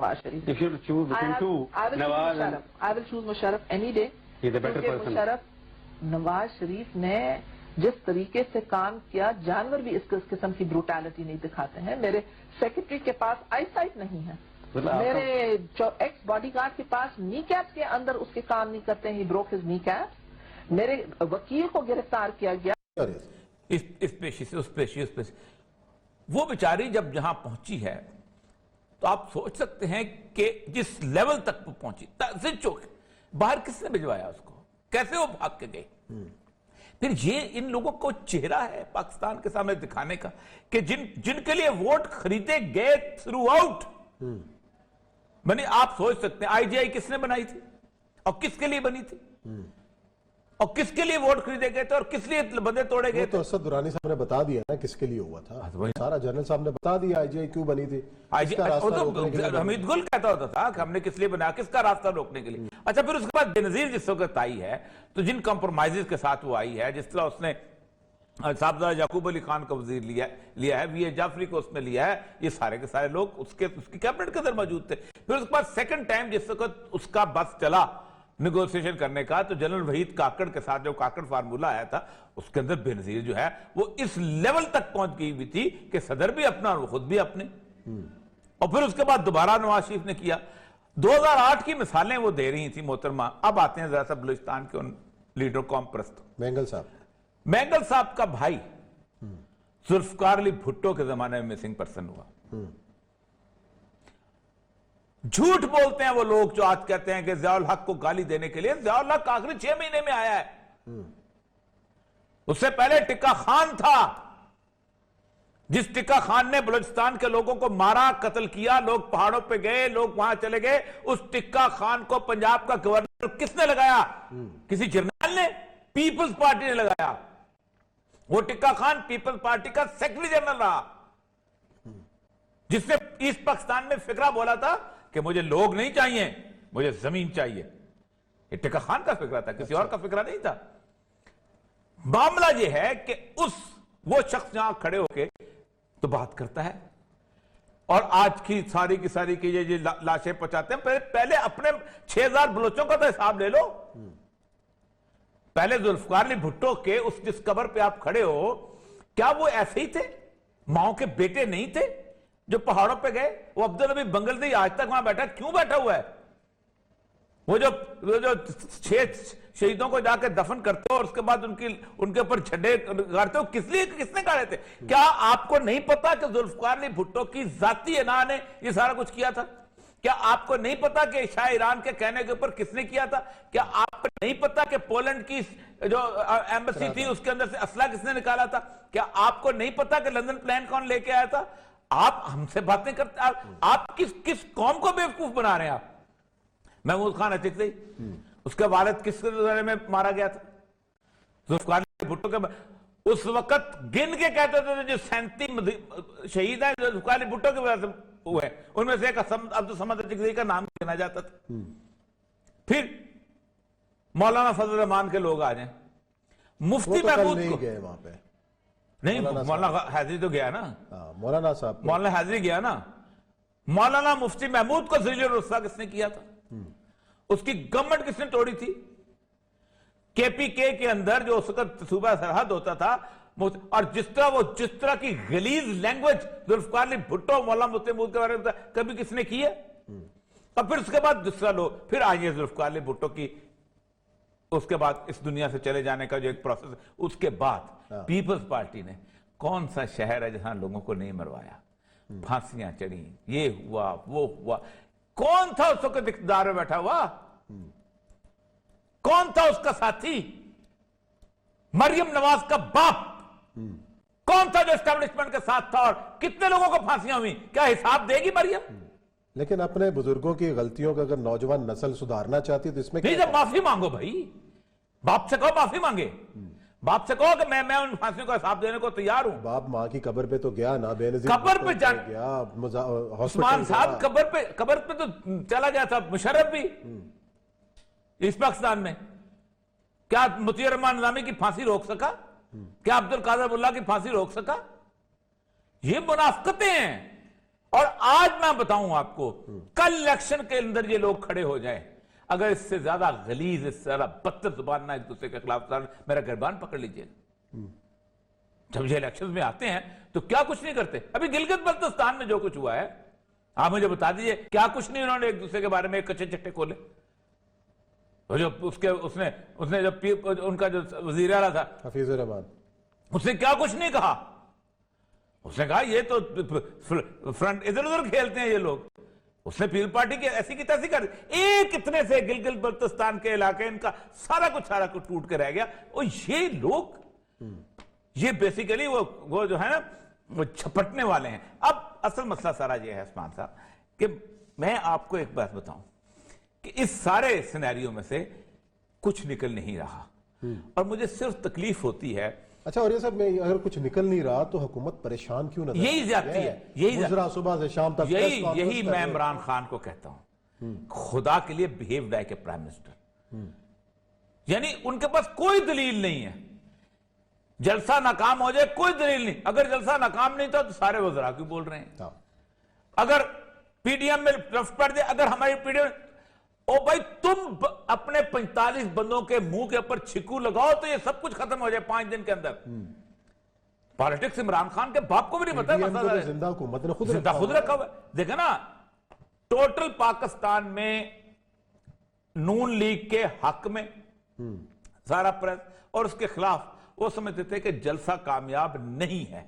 Nawaz Sharif. If you choose between two, Nawaz and I will choose Musharraf any day. he's a better person. Musharraf, Nawaz Sharif نے جس طریقے سے کام کیا، جانور بھی اس قسم کی بروٹیلٹی نہیں دکھاتے ہیں. میرے سیکرٹری کے پاس آئی سائٹ نہیں ہے، میرے ایکس باڈی گارڈ کے پاس نی کیپ کے اندر اس کے کام نہیں کرتے ہیں. ہی بروک ہز نی کیپ. میرے وکیل کو گرفتار کیا گیا. اس پیشی سے اس پیشی اس پیشی وہ بیچاری جب جہاں پہنچی ہے تو آپ سوچ سکتے ہیں کہ جس لیول تک وہ پہنچی، باہر کس نے بھجوایا اس کو، کیسے وہ بھاگ کے گئے. پھر یہ ان لوگوں کو چہرہ ہے پاکستان کے سامنے دکھانے کا کہ جن کے لیے ووٹ خریدے گئے تھرو آؤٹ. یعنی آپ سوچ سکتے ہیں آئی جی آئی کس نے بنائی تھی اور کس کے لیے بنی تھی اور کس کے لیے ووٹ خریدے گئے تھے اور کس لیے بندے توڑے گئے. تو اسد درانی صاحب نے بتا دیا نا کس کے لیے ہوا تھا. سارا جنرل صاحب نے بتا دیا آئی جی آئی کیوں بنی تھی. حمید گل کہتا ہوتا تھا کہ ہم نے کس لیے بنایا، کس کا راستہ روکنے کے لیے. اچھا پھر اس کے بعد بینظیر جس وقت آئی ہے تو جن کمپرومائزز کے ساتھ وہ آئی ہے، جس طرح اس نے صاحبزادہ یعقوب علی خان کا وزیر لیا ہے، وی اے جعفری کو اس میں لیا ہے، یہ سارے کے سارے لوگ اس کی کیبنٹ کے اندر موجود تھے. پھر اس کے بعد سیکنڈ ٹائم جس وقت اس کا بس چلا نیگوسیشن کرنے کا تو جنرل وحید کاکڑ کے ساتھ جو کاکڑ فارمولہ آیا تھا اس کے اندر بینظیر جو ہے وہ اس لیول تک پہنچ گئی ہوئی تھی کہ صدر بھی اپنا اور خود بھی اپنے. اور پھر اس کے بعد دوبارہ نواز شریف نے کیا. 2008 کی مثالیں وہ دے رہی تھیں محترمہ. اب آتے ہیں ذرا سا بلوچستان کے ان لیڈر قوم پرست. مینگل صاحب کا بھائی ذوالفقار علی بھٹو کے زمانے میں مسنگ پرسن ہوا. جھوٹ بولتے ہیں وہ لوگ جو آج کہتے ہیں کہ ضیاء الحق کو گالی دینے کے لیے. ضیاء الحق آخری 6 مہینے میں آیا ہے. اس سے پہلے ٹکا خان تھا، جس ٹکا خان نے بلوچستان کے لوگوں کو مارا، قتل کیا، لوگ پہاڑوں پہ گئے، لوگ وہاں چلے گئے. اس ٹکا خان کو پنجاب کا گورنر کس نے لگایا؟ کسی جرنیل نے؟ پیپلز پارٹی نے لگایا. وہ ٹکا خان پیپلز پارٹی کا سیکرٹری جنرل رہا، جس نے ایسٹ پاکستان میں فکرہ بولا تھا کہ مجھے لوگ نہیں چاہیے، مجھے زمین چاہیے. یہ ٹکا خان کا فکرہ تھا، کسی اور کا فکرہ نہیں تھا. معاملہ یہ ہے کہ وہ شخص جہاں کھڑے ہو کے تو بات کرتا ہے اور آج کی ساری کی ساری کی یہ لاشیں پہنچاتے ہیں. پہلے اپنے 6000 بلوچوں کا تو حساب لے لو. پہلے ذوالفقار علی بھٹو کے اس جس قبر پہ آپ کھڑے ہو، کیا وہ ایسے ہی تھے؟ ماؤں کے بیٹے نہیں تھے جو پہاڑوں پہ گئے؟ وہ عبدالنبی بنگلدی آج تک وہاں بیٹھا، کیوں بیٹھا ہوا ہے؟ وہ جو 6 شہیدوں کو جا کے دفن کرتے ہو اور اس کے بعد ان کے اوپر جھنڈے گاڑتے ہو، کس نے گاڑے تھے؟ کیا آپ کو نہیں پتا کہ ذوالفقار علی بھٹو کی ذاتی انا نے یہ سارا کچھ کیا تھا؟ کیا آپ کو نہیں پتا کہ شاہ ایران کے کہنے کے اوپر کس نے کیا تھا؟ کیا آپ کو نہیں پتا کہ پولینڈ کی جو ایمبیسی تھی اس کے اندر سے اسلحہ کس نے نکالا تھا؟ کیا آپ کو نہیں پتا کہ لندن پلان کون لے کے آیا تھا؟ آپ ہم سے باتیں کرتے، آپ کس قوم کو بیوقوف بنا رہے ہیں؟ آپ محمود خان اچکزئی، اس کے والد کس کے زمانے میں مارا گیا تھا؟ ذوالفقار علی بھٹو کے اس وقت گن کے کہتے تھے جو 37 شہید ہیں ذوالفقار علی بھٹو کی وجہ سے ہوئے، ان میں سے ایک عبدالصمد اچکزئی کا نام گنا جاتا تھا. پھر مولانا فضل الرحمان کے لوگ آ جائیں، مفتی محمود کو گئے وہاں پہ نہیں، مولانا حیدری تو گیا نا، مولانا صاحب مولانا حیدری گیا نا. مولانا مفتی محمود کو ذلیل الرسوا کس نے کیا تھا؟ اس کی گورنمنٹ کس نے توڑی تھی؟ کے پی کے اندر جو اس وقت صوبہ سرحد ہوتا تھا، اور جس طرح کی غلیظ لینگویج ذوالفقار علی بھٹو مولانا مفتی محمود کے بارے میں کبھی کس نے کی ہے؟ اور پھر اس کے بعد دوسرا لوگ پھر آئیے ذوالفقار علی بھٹو کی اس کے بعد اس دنیا سے چلے جانے کا جو ایک پروسیس، اس کے بعد پیپلز پارٹی نے کون سا شہر ہے جہاں لوگوں کو نہیں مروایا؟ پھانسیاں چڑھی، یہ ہوا وہ ہوا. کون تھا اس وقت اقتدار میں بیٹھا ہوا؟ کون تھا اس کا ساتھی؟ مریم نواز کا باپ کون تھا جو اسٹیبلشمنٹ کے ساتھ تھا؟ اور کتنے لوگوں کو پھانسیاں ہوئی؟ کیا حساب دے گی مریم؟ لیکن اپنے بزرگوں کی غلطیوں کا اگر نوجوان نسل سدھارنا چاہتی تو اس میں نہیں، جب معافی مانگو بھائی، باپ سے کہو معافی مانگے، باپ سے کہو کہ میں ان پھانسیوں کا حساب دینے کو تیار ہوں. باپ ماں کی قبر پہ تو گیا نا، بے نظیر قبر پہ گیا، عثمان صاحب قبر پہ تو چلا گیا تھا. مشرف بھی اس پاکستان میں کیا مطیع الرحمان نظامی کی پھانسی روک سکا؟ کیا عبدالقادر ملا کی پھانسی روک سکا؟ یہ منافقتیں ہیں. اور آج میں بتاؤں آپ کو، کل الیکشن کے اندر یہ لوگ کھڑے ہو جائیں، اگر اس سے زیادہ غلیظ، اس سے زیادہ بدتر زبان نہ ایک دوسرے کے خلاف، میرا گربان پکڑ لیجئے۔ جب یہ الیکشن میں آتے ہیں تو کیا کچھ نہیں کرتے۔ ابھی گلگت بلتستان میں جو کچھ ہوا ہے، آپ مجھے بتا دیجئے کیا کچھ نہیں انہوں نے ایک دوسرے کے بارے میں کچے چٹے کھولے۔ اس نے جب ان کا جو وزیر اعلیٰ تھا حفیظ الرحمان، اس نے کیا کچھ نہیں کہا، اس نے کہا یہ تو فرنٹ ادھر ادھر کھیلتے ہیں یہ لوگ۔ اس نے پیپل پارٹی کی ایسی کی تیسی کر ایک اتنے سے گلگت بلتستان کے علاقے ان کا سارا کچھ ٹوٹ کے رہ گیا۔ اور یہ لوگ، یہ بیسیکلی وہ جو ہے نا وہ چھپٹنے والے ہیں۔ اب اصل مسئلہ سارا یہ ہے عثمان صاحب کہ میں آپ کو ایک بات بتاؤں کہ اس سارے سینیریو میں سے کچھ نکل نہیں رہا، اور مجھے صرف تکلیف ہوتی ہے۔ اچھا، اور یہ سب میں اگر کچھ نکل نہیں رہا تو حکومت پریشان کیوں نظر؟ یہی زیادتی ہے، یہی صبح سے شام تک یہی میں عمران خان کو کہتا ہوں، خدا کے لیے behave like a prime minister. یعنی ان کے پاس کوئی دلیل نہیں ہے، جلسہ ناکام ہو جائے کوئی دلیل نہیں۔ اگر جلسہ ناکام نہیں تھا تو سارے وزراء کیوں بول رہے ہیں؟ اگر پی ڈی ایم میں لفٹ پڑ دے، اگر ہماری پی ڈی ایم، او بھائی تم اپنے 45 بندوں کے منہ کے اوپر چھکو لگاؤ تو یہ سب کچھ ختم ہو جائے 5 دن کے اندر۔ پالیٹکس عمران خان کے باپ کو بھی نہیں پتا، زندہ حکومت نے خود رکھا ہوا ہے۔ دیکھیں نا، ٹوٹل پاکستان میں نون لیگ کے حق میں سارا پریس اور اس کے خلاف وہ سمجھتے تھے کہ جلسہ کامیاب نہیں ہے۔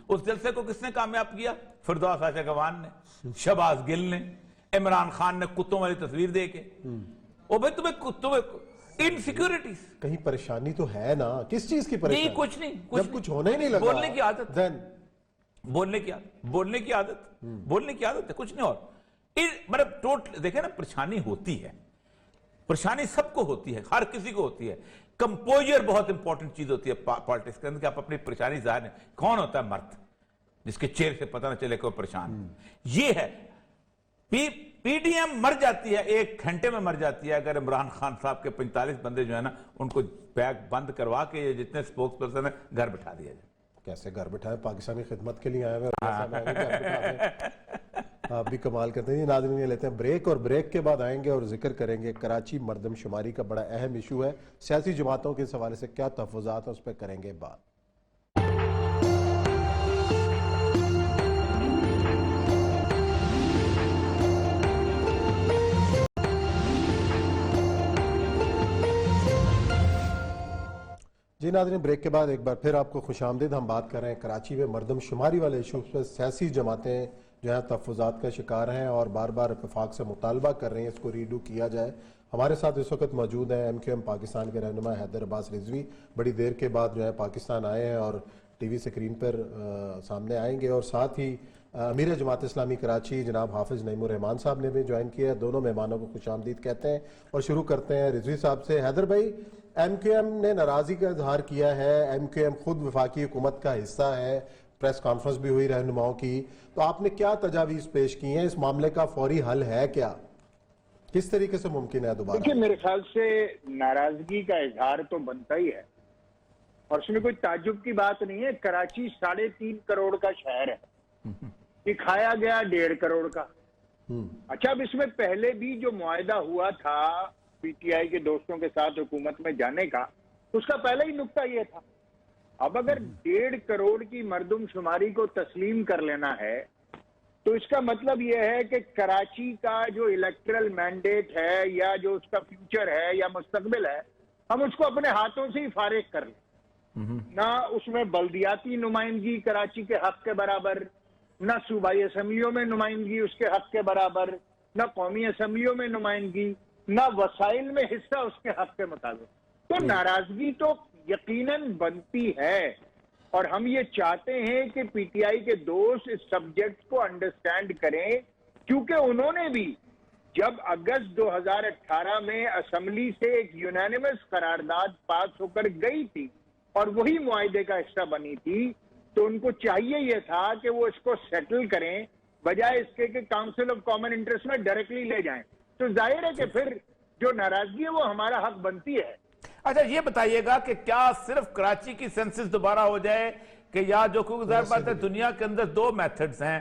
اس جلسے کو کس نے کامیاب کیا؟ فردوس عاشق گوان نے، شہباز گل نے، عمران خان نے کتوں والی تصویر دے کے۔ او بھائی تمہیں انسیکیورٹیز، کہیں پریشانی تو ہے نا، کس چیز کی پریشانی؟ نہیں، کچھ نہیں، جب کچھ ہونے ہی نہیں لگا، بولنے کی عادت، بولنے کی عادت ہے، کچھ نہیں۔ اور مطلب ٹوٹل دیکھیں نا، پریشانی ہوتی ہے، پریشانی سب کو ہوتی ہے، ہر کسی کو ہوتی ہے۔ کمپوزر بہت امپورٹنٹ چیز ہوتی ہے پالیٹکس کے اندر، کہ آپ اپنی پریشانی ظاہر نہیں۔ کون ہوتا ہے مرد جس کے چہرے سے پتہ نہ چلے کہ وہ پریشان؟ یہ ہے پی ڈی ایم مر جاتی ہے، 1 گھنٹے میں مر جاتی ہے اگر عمران خان صاحب کے 45 بندے جو ہے نا ان کو بیگ بند کروا کے جتنے سپوکس پرسن ہیں گھر بٹھا دیا جائے۔ کیسے گھر بٹھائے؟ پاکستانی خدمت کے لیے آئے ہوئے، آپ بھی کمال کرتے ہیں۔ ناظرین یہ لیتے ہیں بریک، اور بریک کے بعد آئیں گے اور ذکر کریں گے کراچی مردم شماری کا بڑا اہم ایشو ہے، سیاسی جماعتوں کے اس حوالے سے کیا تحفظات ہیں اس پہ کریں گے بات۔ جی ناظرین، بریک کے بعد ایک بار پھر آپ کو خوش آمدید۔ ہم بات کر رہے ہیں کراچی میں مردم شماری والے ایشو پہ، سیاسی جماعتیں جو ہیں تحفظات کا شکار ہیں اور بار بار وفاق سے مطالبہ کر رہے ہیں اس کو ریڈو کیا جائے۔ ہمارے ساتھ اس وقت موجود ہیں ایم کیو ایم پاکستان کے رہنما حیدر عباس رضوی، بڑی دیر کے بعد جو ہے پاکستان آئے ہیں اور ٹی وی سکرین پر سامنے آئیں گے، اور ساتھ ہی امیر جماعت اسلامی کراچی جناب حافظ نعیم الرحمان صاحب نے بھی جوائن کیا ہے۔ دونوں مہمانوں کو خوش آمدید کہتے ہیں، اور شروع کرتے ہیں رضوی صاحب سے۔ حیدر بھائی، ایم کیو ایم نے ناراضی کا اظہار کیا ہے، ایم کیو ایم خود وفاقی حکومت کا حصہ ہے، پریس کانفرنس بھی ہوئی رہنماؤں کی، تو آپ نے کیا تجاویز پیش کی ہیں؟ اس معاملے کا فوری حل ہے کیا؟ کس طریقے سے ممکن ہے دوبارہ؟ دیکھیں، میرے خیال سے ناراضگی کا اظہار تو بنتا ہی ہے، اور اس میں کوئی تعجب کی بات نہیں ہے۔ کراچی 3.5 کروڑ کا شہر ہے، دکھایا گیا 1.5 کروڑ کا۔ اچھا، اب اس میں پہلے بھی جو معاہدہ ہوا تھا پی ٹی آئی کے دوستوں کے ساتھ حکومت میں جانے کا، اس کا پہلا ہی نقطہ یہ تھا۔ اب اگر 1.5 کروڑ کی مردم شماری کو تسلیم کر لینا ہے تو اس کا مطلب یہ ہے کہ کراچی کا جو الیکٹرل مینڈیٹ ہے یا جو اس کا فیوچر ہے یا مستقبل ہے، ہم اس کو اپنے ہاتھوں سے ہی فارغ کر لیں۔ نہ اس میں بلدیاتی نمائندگی کراچی کے حق کے برابر، نہ صوبائی اسمبلیوں میں نمائندگی اس کے حق کے برابر، نہ قومی اسمبلیوں میں نمائندگی، نہ وسائل میں حصہ اس کے حق کے مطابق۔ تو ناراضگی تو یقیناً بنتی ہے، اور ہم یہ چاہتے ہیں کہ پی ٹی آئی کے دوست اس سبجیکٹ کو انڈرسٹینڈ کریں، کیونکہ انہوں نے بھی جب اگست 2018 میں اسمبلی سے ایک یونانیمس قرارداد پاس ہو کر گئی تھی اور وہی معاہدے کا حصہ بنی تھی، تو ان کو چاہیے یہ تھا کہ وہ اس کو سیٹل کریں، بجائے اس کے کہ کاؤنسل آف کامن انٹرسٹ میں ڈائریکٹلی لے جائیں۔ تو ظاہر ہے کہ پھر جو ناراضگی ہے وہ ہمارا حق بنتی ہے۔ اچھا، یہ بتائیے گا کہ کیا صرف کراچی کی سینسس دوبارہ ہو جائے کہ یا جو ظاہر بات ہے دنیا کے اندر 2 میتھڈز ہیں،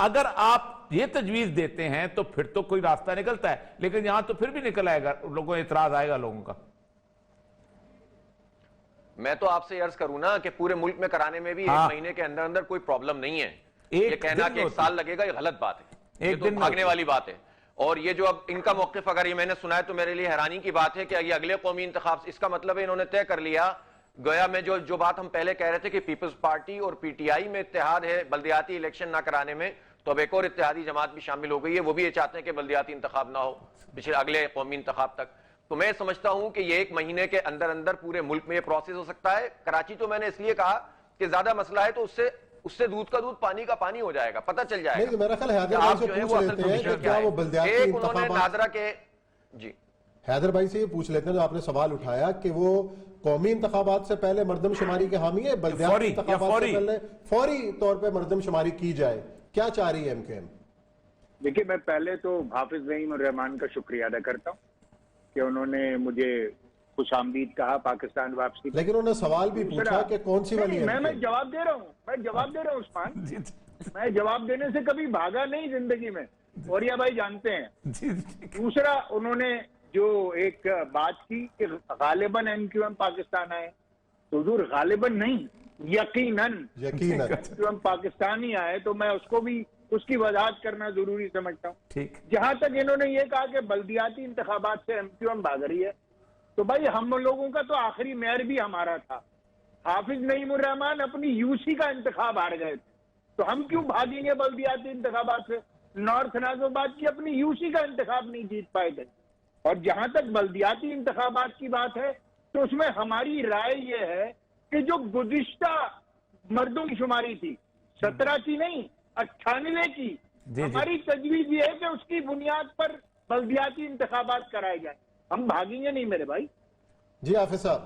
اگر آپ یہ تجویز دیتے ہیں تو پھر تو کوئی راستہ نکلتا ہے، لیکن یہاں تو پھر بھی نکل آئے گا، لوگوں اعتراض آئے گا لوگوں کا۔ میں تو آپ سے عرض کروں نا کہ پورے ملک میں کرانے میں بھی ایک مہینے کے اندر اندر کوئی پرابلم نہیں ہے۔ یہ کہنا کہ 1 سال لگے گا یہ غلط بات ہے، یہ تو بھاگنے والی بات ہے۔ اور یہ جو اب ان کا موقف اگر یہ میں نے سنا ہے تو میرے لیے حیرانی کی بات ہے کہ یہ اگلے قومی انتخاب، اس کا مطلب ہے انہوں نے طے کر لیا گویا میں جو بات ہم پہلے کہہ رہے تھے کہ پیپلز پارٹی اور پی ٹی آئی میں اتحاد ہے بلدیاتی الیکشن نہ کرانے میں، تو اب ایک اور اتحادی جماعت بھی شامل ہو گئی ہے، وہ بھی یہ چاہتے ہیں کہ بلدیاتی انتخاب نہ ہو پچھلے اگلے قومی انتخاب تک۔ تو میں سمجھتا ہوں کہ یہ 1 مہینے کے اندر اندر پورے ملک میں یہ پروسیس ہو سکتا ہے۔ کراچی تو میں نے اس لیے کہا کہ زیادہ مسئلہ ہے تو اس سے دودھ کا دودھ پانی کا پانی ہو جائے گا، پتہ چل جائے گا۔ میرا خیال حیدر بھائی سے پوچھ لیتے ہیں کہ کیا وہ بلدیاتی انتخابات، جی حیدر بھائی سے یہ پوچھ لیتے ہیں جو آپ نے سوال اٹھایا کہ وہ قومی انتخابات سے پہلے مردم شماری کے حامی ہے، بلدیاتی انتخابات سے پہلے فوری طور پہ مردم شماری کی جائے، کیا چاہ رہی ہے ایم کیو ایم؟ دیکھیے میں پہلے تو حافظ نعیم الرحمان کا شکریہ ادا کرتا ہوں کہ انہوں نے مجھے خوش آمدید کہا پاکستان واپسی، لیکن انہوں نے سوال بھی پوچھا کہ کون سی والی ہے۔ میں جواب دے رہا ہوں عثمان، میں جواب دینے سے کبھی بھاگا نہیں زندگی میں، اوریا بھائی جانتے ہیں۔ دوسرا انہوں نے جو ایک بات کی کہ غالباً ایم کیو ایم پاکستان آئے، تو حضور غالباً نہیں، یقیناً ایم کیو ایم پاکستان ہی آئے، تو میں اس کو بھی اس کی وضاحت کرنا ضروری سمجھتا ہوں۔ جہاں تک انہوں نے یہ کہا کہ بلدیاتی انتخابات سے ایم کیو ایم بھاگ رہی ہے، تو بھائی ہم لوگوں کا تو آخری میئر بھی ہمارا تھا، حافظ نعیم الرحمان اپنی یو سی کا انتخاب ہار گئے تھے، تو ہم کیوں بھاگیں گے بلدیاتی انتخابات سے؟ نارتھ نازم آباد کی اپنی یو سی کا انتخاب نہیں جیت پائے تھے۔ اور جہاں تک بلدیاتی انتخابات کی بات ہے تو اس میں ہماری رائے یہ ہے کہ جو گزشتہ مردم شماری تھی 17 کی نہیں 98 کی، ہماری تجویز یہ ہے کہ اس کی بنیاد پر بلدیاتی انتخابات کرائے جائیں، ہم بھاگیں گے نہیں میرے بھائی۔ جی حافظ صاحب۔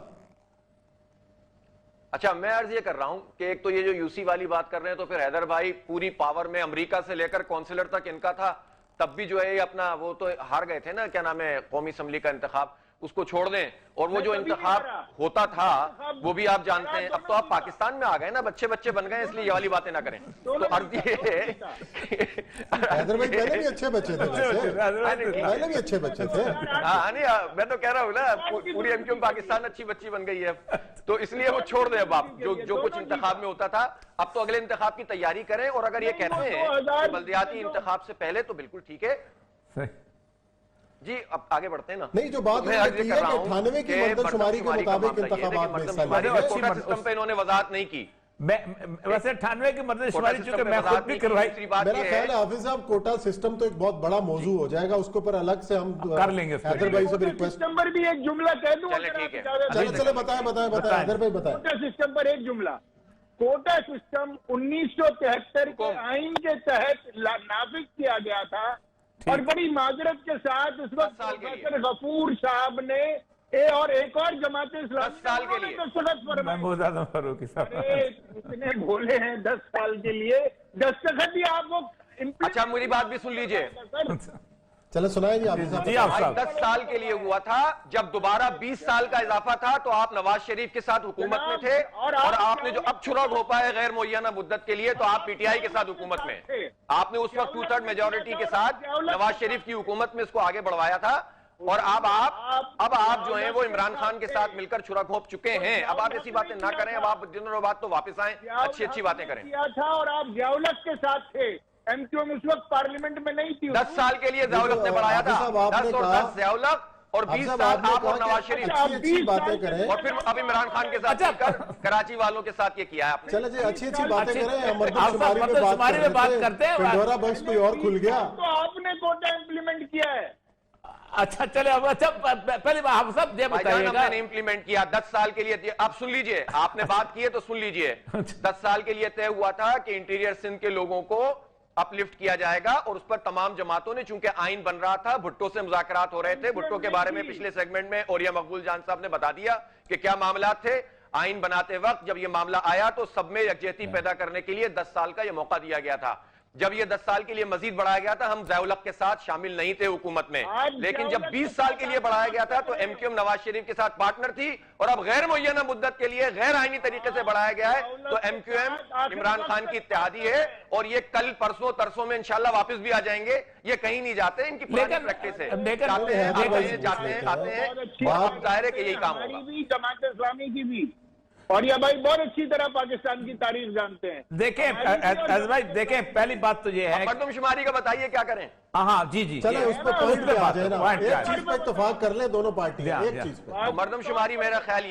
اچھا میں عرض یہ کر رہا ہوں کہ ایک تو یہ جو یو سی والی بات کر رہے ہیں تو پھر حیدر بھائی پوری پاور میں امریکہ سے لے کر کونسلر تک ان کا تھا، تب بھی جو ہے اپنا وہ تو ہار گئے تھے نا، کیا نام ہے، قومی اسمبلی کا انتخاب، اس کو چھوڑ دیں۔ اور وہ جو انتخاب ہوتا تھا وہ بھی آپ جانتے ہیں، اب تو آپ پاکستان میں آ گئے نا، بچے بن گئے، اس لیے یہ والی باتیں نہ کریں۔ تو عرض یہ ہے حیدر بھائی پہلے بھی اچھے بچے تھے، پہلے بھی اچھے بچے تھے۔ ہاں نہیں میں تو کہہ رہا ہوں نا، پوری ایم کیو ایم پاکستان اچھی بچی بن گئی ہے، تو اس لیے وہ چھوڑ دیں اب آپ جو کچھ انتخاب میں ہوتا تھا، اب تو اگلے انتخاب کی تیاری کریں۔ اور اگر یہ کہتے ہیں کہ بلدیاتی انتخاب سے پہلے تو بالکل ٹھیک ہے جی، اب آگے بڑھتے ہیں نا۔ نہیں جو بات ہے کہ 98 کی مردم شماری کے مطابق انتخابات میں حصہ لے رہے ہیں، کوٹا سسٹم پہ انہوں نے وضاحت نہیں کی۔ ویسے 98 کی مردم شماری چونکہ میں خود بھی کروائی، میرا خیال ہے حافظ صاحب کوٹا سسٹم تو ایک بہت بڑا موضوع ہو جائے گا، اس کے اوپر الگ سے ہم کر لیں گے۔ حیدر بھائی سے بھی ریکویسٹ، سسٹم پر بھی ایک جملہ کہہ دوں، چلے ٹھیک ہے، چلے بتائیں حیدر بھائی بتائیں۔ کوٹا سسٹم پر ایک جملہ، کوٹا سسٹم 1973 کے آئین کے تحت نافذ کیا گیا تھا، اور بڑی معذرت کے ساتھ اس وقت پروفیسر غفور صاحب نے اور ایک اور جماعت اسلامی دستخط فرمائے، اتنے بولے ہیں 10 سال کے لیے دستخط ہی آپ کو۔ اچھا میری بات بھی سن لیجئے، چلے سنائیں جی آپ صاحب۔ 10 سال کے لیے ہوا تھا، جب دوبارہ 20 سال کا اضافہ تھا تو آپ نواز شریف کے ساتھ حکومت میں تھے، اور آپ نے جو اب چھڑا گھوپا ہے غیر معینہ مدت کے لیے تو آپ پی ٹی آئی کے ساتھ حکومت میں، آپ نے اس وقت 2/3 میجورٹی کے ساتھ نواز شریف کی حکومت میں اس کو آگے بڑھوایا تھا، اور اب آپ جو ہیں وہ عمران خان کے ساتھ مل کر چھڑا گھونپ چکے ہیں۔ اب آپ ایسی باتیں نہ کریں، اب آپ دنوں بعد تو واپس آئیں، اچھی باتیں کریں۔ اور آپ ضیاءالحق کے ساتھ تھے، ایم کیو ایم اس وقت پارلیمنٹ میں نہیں تھی۔ 10 سال کے لیے ضیاءالحق نے بڑھایا تھا، 10 اور 10 ضیاءالحق اور 20 سال آپ اور نواز شریف، اچھی باتیں کریں، اور پھر اب عمران خان کے ساتھ مل کر کراچی والوں کے ساتھ یہ کیا ہے آپ نے۔ چلے جی اچھی باتیں کریں، مردم شماری میں بات کرتے ہیں، پنڈورا باکس کوئی اور کھل گیا تو آپ نے کوٹا امپلیمنٹ کیا ہے۔ اچھا چلے اب پہلے ہم سب یہ بتائیے گا، ہم نے امپلیمنٹ کیا 10 سال کے لیے۔ آپ سن لیجئے، آپ نے بات کی ہے تو سن لیجئے، 10 سال کے لیے طے ہوا تھا کہ انٹیریئر سندھ کے لوگوں کو اپ لفٹ کیا جائے گا، اور اس پر تمام جماعتوں نے، چونکہ آئین بن رہا تھا، بھٹو سے مذاکرات ہو رہے تھے، بھٹو کے بارے میں پچھلے سیگمنٹ میں اوریا مقبول جان صاحب نے بتا دیا کہ کیا معاملات تھے۔ آئین بناتے وقت جب یہ معاملہ آیا تو سب میں یکجہتی پیدا کرنے کے لیے 10 سال کا یہ موقع دیا گیا تھا۔ جب یہ 10 سال کے لیے مزید بڑھایا گیا تھا ہم ضیاء الحق کے ساتھ شامل نہیں تھے حکومت میں، لیکن جب 20 سال کے لیے بڑھایا گیا تھا تو ایم کیو ایم نواز شریف کے ساتھ پارٹنر تھی، اور اب غیر معینہ مدت کے لیے غیر آئینی طریقے سے بڑھایا گیا ہے تو ایم کیو ایم عمران خان کی اتحادی ہے، اور یہ کل پرسوں ترسوں میں انشاءاللہ واپس بھی آ جائیں گے، یہ کہیں نہیں جاتے، ان کی پرانی پریکٹس ہے، جاتے ہیں آتے ہیں، اور ظاہر ہے کہ یہی کام ہوگا۔ جماعت اسلامی کی بھی، اور یہ بھائی بہت اچھی طرح پاکستان کی تاریخ جانتے ہیں۔ دیکھیں عزیز بھائی، دیکھیں پہلی بات تو یہ ہے، مردم شماری کا بتائیے کیا کریں؟ ہاں جی چلیں اس پہ پوائنٹ پہ آ جائیں نا، ایک چیز پہ اتفاق کر لیں دونوں پارٹی، ایک چیز پہ۔ مردم شماری میرا خیال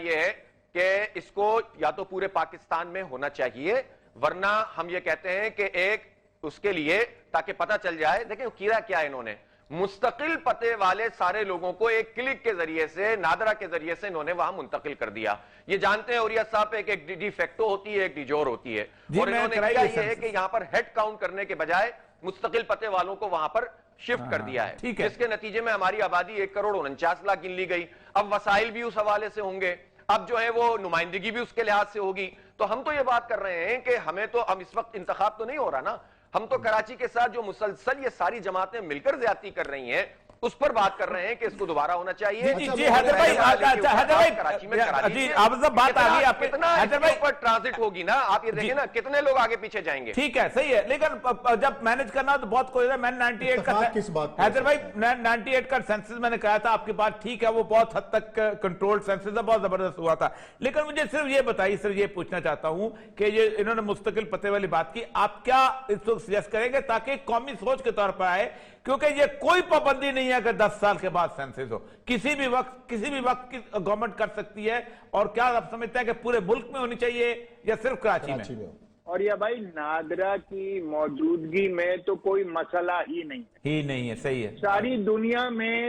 یہ ہے کہ اس کو یا تو پورے پاکستان میں ہونا چاہیے، ورنہ ہم یہ کہتے ہیں کہ ایک اس کے لیے تاکہ پتہ چل جائے، دیکھیں کیا انہوں نے مستقل پتے والے سارے لوگوں کو ایک کلک کے ذریعے سے، نادرا کے ذریعے سے انہوں نے وہاں منتقل کر دیا۔ یہ جانتے ہیں اوریہ صاحب ایک ڈی فیکٹو ہوتی ہے، ایک ڈی جور ہوتی ہے، اور انہوں نے کیا یہ ہے کہ یہاں پر ہیڈ کاؤنٹ کرنے کے بجائے مستقل پتے والوں کو وہاں پر شفٹ کر دیا ہے، جس کے نتیجے میں ہماری آبادی 1.49 کروڑ گن لی گئی۔ اب وسائل بھی اس حوالے سے ہوں گے، اب جو ہے وہ نمائندگی بھی اس کے لحاظ سے ہوگی، تو ہم تو یہ بات کر رہے ہیں کہ ہمیں تو اب اس وقت انتخاب تو نہیں ہو رہا نا، ہم تو کراچی کے ساتھ جو مسلسل یہ ساری جماعتیں مل کر زیادتی کر رہی ہیں اس پر بات کر رہے ہیں کہ اس کو دوبارہ ہونا چاہیے۔ جی حیدر بھائی، آپ سے بات آ گئی، کتنا پر ٹرانزٹ ہوگی نا، آپ یہ دیکھیں نا کتنے لوگ آگے پیچھے جائیں گے۔ ٹھیک ہے، صحیح ہے، لیکن جب مینج کرنا تو بہت کوئی ہے۔ میں 98 کا حیدر بھائی 98 کا سینسس میں نے کہا تھا، آپ کی بات ٹھیک ہے، وہ بہت حد تک کنٹرول سینسس ہے، بہت زبردست ہوا تھا، لیکن مجھے صرف یہ بتائیے، صرف یہ پوچھنا چاہتا ہوں کہ یہ انہوں نے مستقل پتے والی بات کی، آپ کیا اس کو سجیسٹ کریں گے تاکہ قومی سوچ کے طور پر آئے؟ کیونکہ یہ کوئی پابندی نہیں ہے کہ 10 سال کے بعد سینسس ہو، کسی بھی وقت کی گورنمنٹ کر سکتی ہے، اور کیا آپ سمجھتے ہیں کہ پورے ملک میں ہونی چاہیے یا صرف کراچی میں؟ اور یہ بھائی نادرا کی موجودگی میں تو کوئی مسئلہ ہی نہیں ہے، صحیح ہے۔ ساری دنیا میں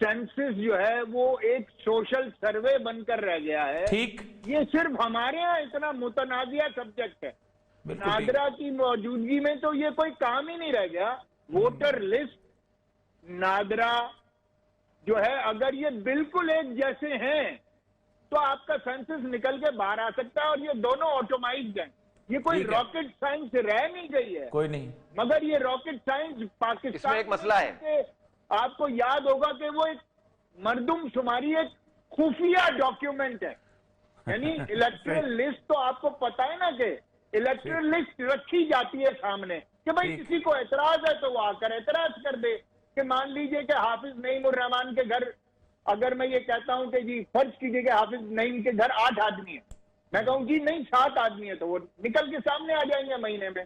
سینسس جو ہے وہ ایک سوشل سروے بن کر رہ گیا ہے، ٹھیک، یہ صرف ہمارے ہاں اتنا متنازعہ سبجیکٹ ہے۔ نادرا کی موجودگی میں تو یہ کوئی کام ہی نہیں رہ گیا۔ ووٹر لسٹ نادرا جو ہے اگر یہ بالکل ایک جیسے ہیں تو آپ کا سینسس نکل کے باہر آ سکتا ہے، اور یہ دونوں آٹومائزڈ ہیں، یہ کوئی راکٹ سائنس رہ نہیں گئی ہے، کوئی نہیں، مگر یہ راکٹ سائنس پاکستان اس میں ایک مسئلہ ہے، آپ کو یاد ہوگا کہ وہ ایک مردم شماری ایک خفیہ ڈاکیومنٹ ہے، یعنی الیکٹرل لسٹ تو آپ کو پتا ہے نا کہ الیکٹرل لسٹ رکھی جاتی ہے سامنے کہ بھائی کسی کو اعتراض ہے تو وہ آ کر اعتراض کر دے، کہ مان لیجئے کہ حافظ نعیم الرحمان کے گھر، اگر میں یہ کہتا ہوں کہ جی فرض کیجئے کہ حافظ نعیم کے گھر 8 آدمی ہیں، میں کہوں جی نہیں 7 آدمی ہیں، تو وہ نکل کے سامنے آ جائیں گے مہینے میں،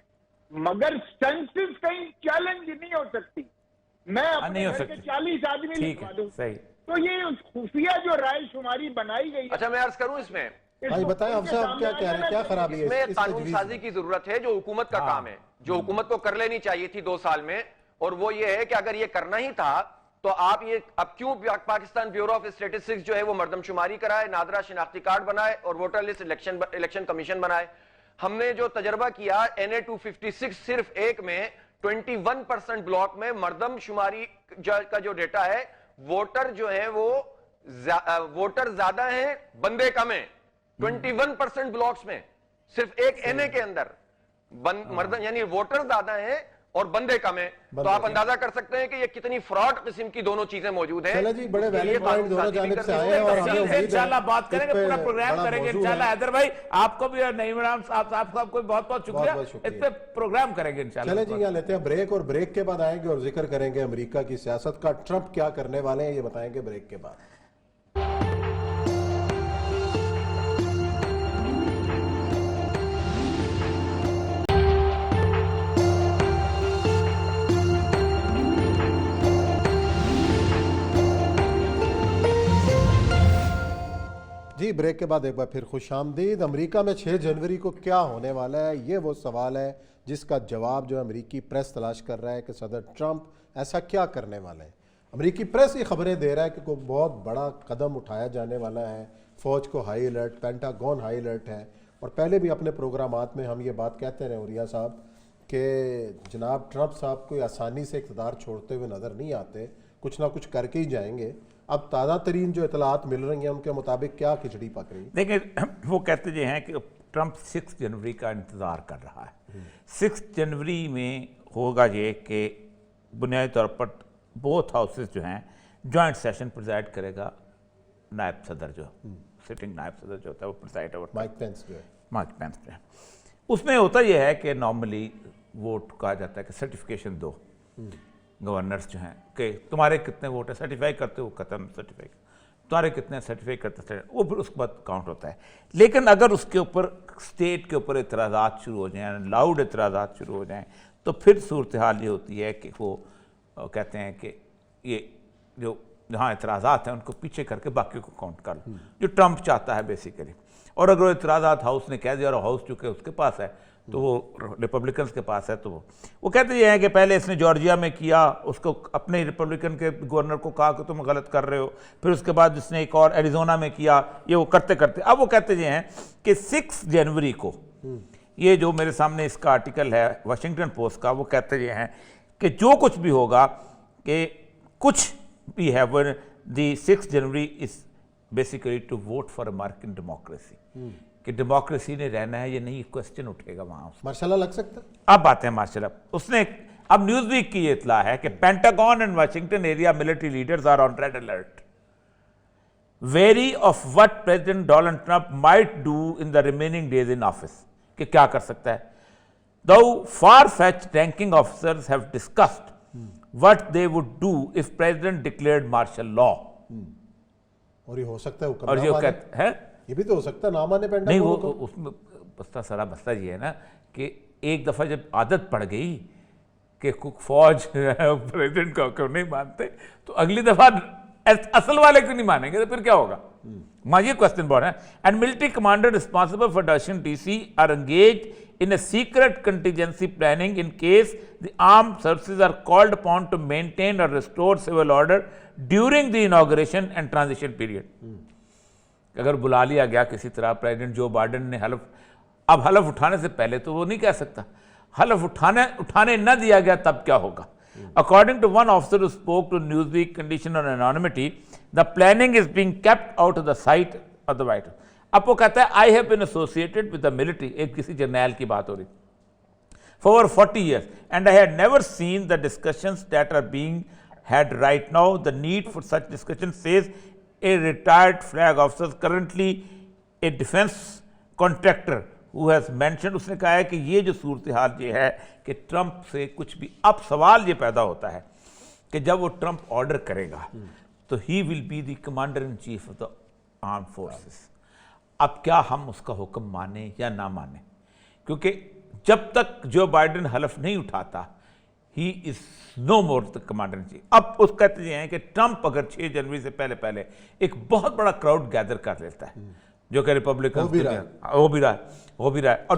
مگر سینسس کہیں چیلنج نہیں ہو سکتی، میں اپنے گھر کے 40 آدمی لکھوا دوں، تو یہ خفیہ جو رائے شماری بنائی گئی ہے۔ اچھا میں عرض کروں اس میں، بھائی بتائیں آپ صاحب کیا کہہ رہے ہیں، کیا خرابی ہے؟ اس میں قانون سازی کی ضرورت ہے، جو حکومت کا کام ہے، جو حکومت کو کر لینی چاہیے تھی 2 سال میں، اور وہ یہ ہے کہ اگر یہ کرنا ہی تھا تو آپ یہ اب کیوں پاکستان بیورو آف اسٹیٹسٹکس جو ہے وہ مردم شماری کرائے، نادرا شناختی کارڈ بنائے، اور ووٹر لسٹ الیکشن کمیشن بنائے؟ ہم نے جو تجربہ کیا NA 256 صرف ایک میں 21% بلاک میں مردم شماری کا جو ڈیٹا ہے، ووٹر جو ہے وہ ووٹر زیادہ ہیں بندے کم ہیں، 21% بلاکس میں صرف ایک NA کے اندر مردم یعنی ووٹر زیادہ ہیں اور بندے کم ہیں، تو آپ اندازہ کر سکتے ہیں کہ یہ کتنی فراڈ قسم کی دونوں چیزیں موجود ہیں۔ چلیں جی، بڑے ویلیڈ پوائنٹ دونوں جانب سے آئے ہیں، اور ہمیں امید ہے انشاءاللہ بات کریں گے، پورا پروگرام کریں گے انشاءاللہ۔ حیدر بھائی آپ کو بھی اور نعیم الرحمان صاحب کو بہت بہت شکریہ، اس پہ پروگرام کریں گے انشاءاللہ۔ چلیں جی، یہاں لیتے ہیں بریک، اور بریک کے بعد آئیں گے اور ذکر کریں گے امریکہ کی سیاست کا، ٹرمپ کیا کرنے والے ہیں یہ بتائیں گے بریک کے بعد۔ جی بریک کے بعد ایک بار پھر خوش آمدید۔ امریکہ میں 6 جنوری کو کیا ہونے والا ہے، یہ وہ سوال ہے جس کا جواب جو امریکی پریس تلاش کر رہا ہے کہ صدر ٹرمپ ایسا کیا کرنے والے ہیں۔ امریکی پریس یہ خبریں دے رہا ہے کہ کوئی بہت بڑا قدم اٹھایا جانے والا ہے، فوج کو high alert, Pentagon high alert ہے، اور پہلے بھی اپنے پروگرامات میں ہم یہ بات کہتے رہے اوریہ صاحب کہ جناب ٹرمپ صاحب کوئی آسانی سے اقتدار چھوڑتے ہوئے نظر نہیں آتے، کچھ نہ کچھ کر کے ہی جائیں گے۔ اب تازہ ترین جو اطلاعات مل رہی ہیں ان کے مطابق کیا کھچڑی پک رہی ہے؟ دیکھیں وہ کہتے جو ہیں کہ ٹرمپ 6 جنوری کا انتظار کر رہا ہے. 6 جنوری میں ہوگا یہ کہ بنیادی طور پر بوتھ ہاؤسز جو ہیں جوائنٹ سیشن پریزائڈ کرے گا نائب صدر جو سٹنگ نائب صدر جو ہوتا ہے وہ پریزائڈ ہوتا ہے مائک پینس جو ہے. مائک پینس جو ہے. اس میں ہوتا یہ ہے کہ نارملی ووٹ کہا جاتا ہے کہ سرٹیفکیشن دو گورنرز جو ہیں کہ تمہارے کتنے ووٹ ہیں سرٹیفائی کرتے ہو ختم سرٹیفائی تمہارے کتنے سرٹیفائی کرتے وہ پھر اس کے بعد کاؤنٹ ہوتا ہے. لیکن اگر اس کے اوپر اسٹیٹ کے اوپر اعتراضات شروع ہو جائیں لاؤڈ اعتراضات شروع ہو جائیں تو پھر صورتحال یہ ہوتی ہے کہ وہ کہتے ہیں کہ یہ جو جہاں اعتراضات ہیں ان کو پیچھے کر کے باقیوں کو کاؤنٹ کر لو جو ٹرمپ چاہتا ہے بیسیکلی. اور اگر وہ اعتراضات ہاؤس نے کہہ دیا اور ہاؤس چونکہ اس کے پاس ہے تو وہ ریپبلکنز کے پاس ہے تو وہ کہتے یہ ہیں کہ پہلے اس نے جارجیا میں کیا اس کو اپنے ریپبلکن کے گورنر کو کہا کہ تم غلط کر رہے ہو پھر اس کے بعد اس نے ایک اور ایریزونا میں کیا یہ وہ کرتے کرتے اب وہ کہتے یہ ہیں کہ 6 جنوری کو یہ جو میرے سامنے اس کا آرٹیکل ہے واشنگٹن پوسٹ کا وہ کہتے یہ ہیں کہ جو کچھ بھی ہوگا کہ کچھ بھی ہے when the 6th January is basically to vote for American democracy کہ ڈیموکریسی نے رہنا ہے یہ نہیں کوسچن اٹھے گا وہاں. ماشاء اللہ لگ سکتا ہے. اب باتیں ماشاء اللہ اس نے اب نیوز ویک کی یہ اطلاع ہے کہ Pentagon and Washington area military leaders are on red alert wary of what president Donald Trump might do in the remaining days in office کہ کیا کر سکتا ہے. though far-fetched ranking officers have discussed what they would do if president declared martial law. اور یہ ہو سکتا ہے اور یہ کہتے ہیں یہ بھی تو ہو سکتا ہے نام آنے نہیں وہ اس میں بستا سارا مسئلہ یہ ہے نا کہ ایک دفعہ جب عادت پڑ گئی کہ فوج پریزیڈنٹ کا حکم نہیں مانتے تو اگلی دفعہ اصل والے کیوں نہیں مانیں گے تو پھر کیا ہوگا. یہ کوسچن بورڈ ہے. And military commander responsible for direction D C are engaged in a secret contingency planning in case the armed services are called upon to maintain or restore civil order during the inauguration and transition period. اگر بلا لیا گیا کسی طرح president Joe Biden نے اب حلف اٹھانے سے پہلے تو وہ نہیں کہہ سکتا حلف اٹھانے نہ دیا گیا تب کیا ہوگا. According to one officer who spoke to Newsweek condition on anonymity, the planning is being kept out of the sight of the White House. اب وہ کہتا ہے I have been associated with the military ایک کسی جرنیل کی بات ہو رہی for over 40 years and I had never seen the discussions that are being had right now. The need for such discussion, says a retired flag officer currently a defense contractor who has mentioned. اس نے کہا ہے کہ یہ جو صورتحال یہ ہے کہ ٹرمپ سے کچھ بھی اب سوال یہ پیدا ہوتا ہے کہ جب وہ ٹرمپ آرڈر کرے گا تو he will be the commander in chief of the armed forces. اب کیا ہم اس کا حکم مانیں یا نہ مانیں کیونکہ جب تک جو بائیڈن حلف نہیں اٹھاتا ہی از نو مور دا کمانڈر ان چیف. اب اس کہتے ہیں کہ ٹرمپ اگر 6 جنوری سے پہلے ایک بہت بڑا کراؤڈ گیدر کر لیتا ہے جو کہ ریپبلکن ہو بھی رہا ہے اور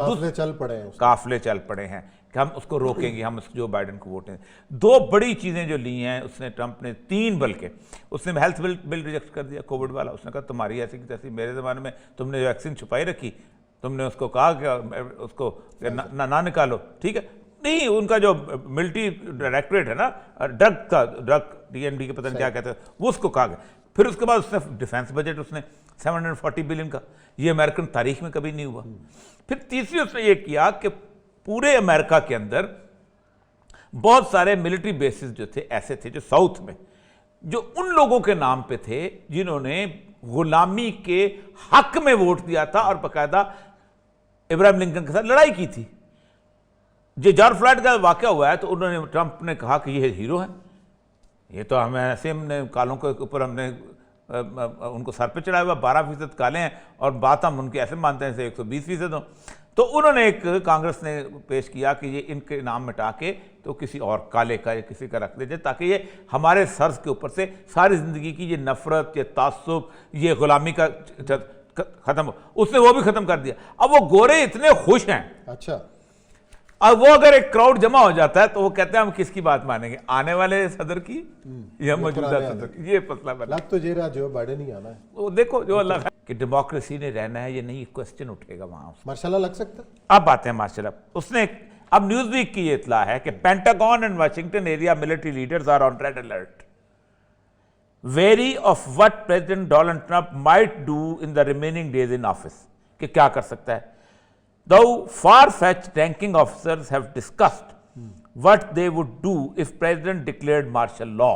قافلے چل پڑے ہیں کہ ہم اس کو روکیں گے ہم جو بائیڈن کو ووٹ دیں. 2 بڑی چیزیں جو لی ہیں اس نے ٹرمپ نے 3 بلکہ اس نے ہیلتھ بل ریجیکٹ کر دیا کووڈ والا. اس نے کہا تمہاری ایسی کی تیسی میرے زمانے میں تم نے ویکسین چھپائی رکھی تم نے اس کو کہا کہ اس کو نہ نکالو ٹھیک ہے نہیں. ان کا جو ملٹری ڈائریکٹوریٹ ہے نا ڈرگ DND کے پتہ نہیں کیا کہتے ہیں وہ اس کو کہا گیا. پھر اس کے بعد اس نے ڈیفینس بجٹ اس نے 740 بلین کا یہ امریکن تاریخ میں کبھی نہیں ہوا. پھر تیسری اس نے یہ کیا کہ پورے امریکہ کے اندر بہت سارے ملٹری بیسز جو تھے ایسے تھے جو ساؤتھ میں جو ان لوگوں کے نام پہ تھے جنہوں نے غلامی کے حق میں ووٹ دیا تھا اور باقاعدہ ابراہیم لنکن کے ساتھ لڑائی کی تھی. جارج فلائیڈ کا واقعہ ہوا ہے تو انہوں نے ٹرمپ نے کہا کہ یہ ہیرو ہیں یہ تو ہمیں ایسے ہم نے کالوں کے اوپر ہم نے ان کو سر پہ چڑھایا ہوا 12% کالے ہیں اور بات ہم ان کے ایسے مانتے ہیں جیسے 120% ہوں. تو انہوں نے ایک کانگریس نے پیش کیا کہ یہ ان کے نام مٹا کے تو کسی اور کالے کا یا کسی کا رکھ دے جائے تاکہ یہ ہمارے سرز کے اوپر سے ساری زندگی کی یہ نفرت یہ تعصب یہ غلامی کا ختم ہو. اس نے وہ بھی ختم کر دیا. اب وہ گورے اتنے خوش ہیں اچھا اب وہ اگر ایک کراؤڈ جمع ہو جاتا ہے تو وہ کہتے ہیں ہم کس کی بات مانیں گے آنے والے صدر کی یا موجودہ صدر کی. یہ مسئلہ بنا لگ تو یہ رہا جو بائیڈن ہی آنا ہے. وہ دیکھو جو اللہ کہ ڈیموکریسی نے رہنا ہے یہ نہیں کوسچن اٹھے گا وہاں. ماشاءاللہ لگ سکتا ہے. اب باتیں ماشاءاللہ اس نے اب نیوز ویک کی یہ اطلاع ہے کہ Pentagon and Washington area military leaders are on red alert wary of what president Donald Trump might do in the remaining days in office کہ کیا کر سکتا ہے. though far-fetched ranking officers have discussed what they would do if president declared martial law.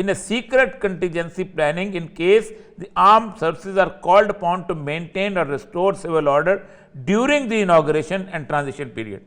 in a secret contingency planning in case the armed services are called upon to maintain or restore civil order during the inauguration and transition period.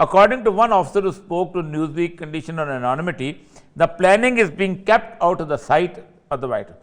According to one officer who spoke to Newsweek condition on anonymity, the planning is being kept out of the sight of the White House.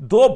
2